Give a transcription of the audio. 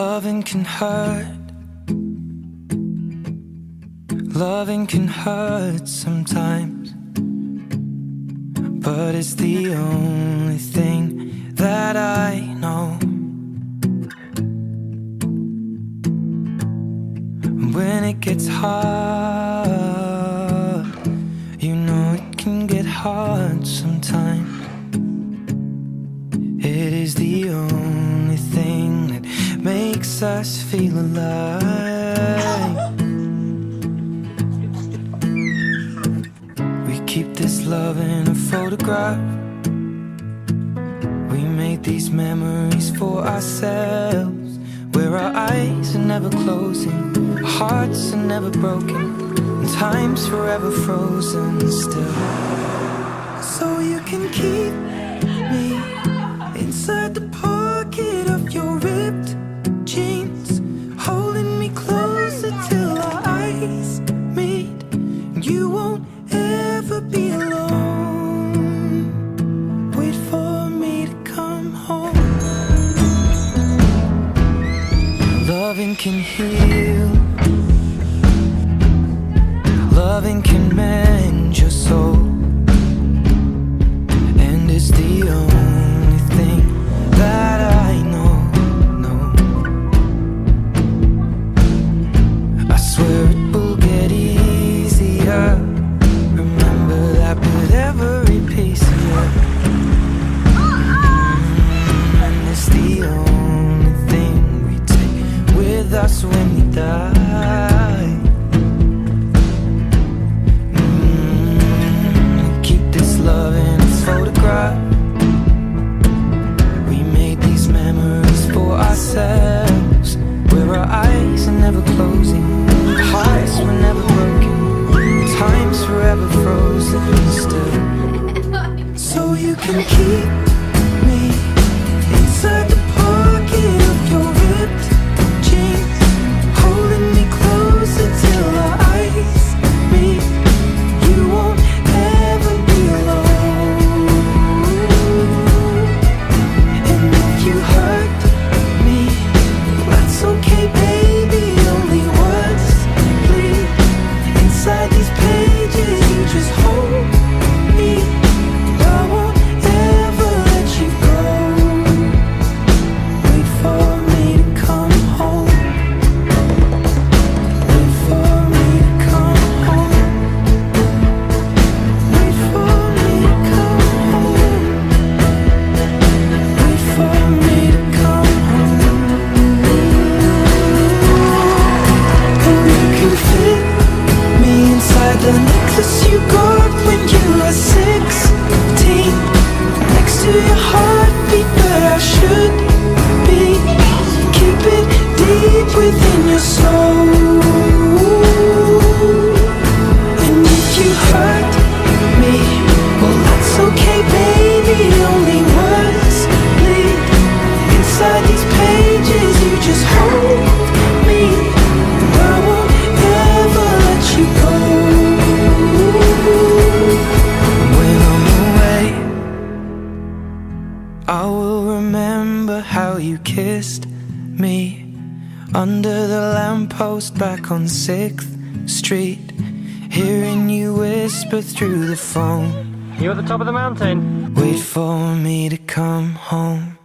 Loving can hurt. Loving can hurt sometimes, but it's the only thing that I know. When it gets hard, you know it can get hard sometimes. It is the only thing that makes us feel alive. We keep this love in a photograph. We made these memories for ourselves, where our eyes are never closing, our hearts are never broken, and time's forever frozen still. So you can keep me inside the pocket of your ripped jeans, holding me closer till our eyes meet. You won't ever be alone. Wait for me to come home. Loving can heal. Loving can mend your soul, and it's the only thing that I know. I swear it will get easier. Remember that with every piece of you. And it's the only thing we take with us when we die. Keep this love in its photograph. We made these memories for ourselves, where our eyes are never closing, our hearts were never broken, time's forever frozen still. So you can keep me inside the pocket of your ripped jeans, holding me closer till our eyes meet. You won't ever be alone. And if you hurt me, that's okay, baby. Only words bleed inside these pages. You just hold me. I won't ever let you go. Wait for me to come home. Wait for me to come home. Wait for me to come home. Wait for me to come home. And you can fit me inside the necklace you got when you were 16, next to your heartbeat where I should be. Keep it deep within your soul. And if you hurt me, well, that's okay, baby. Only words bleed inside these pages. You just hold me. I won't ever let you go. When I'm away, I will remember how you kissed me under the lamppost back on 6th Street, hearing you whisper through the phone. You at the top of the mountain? Wait for me to come home.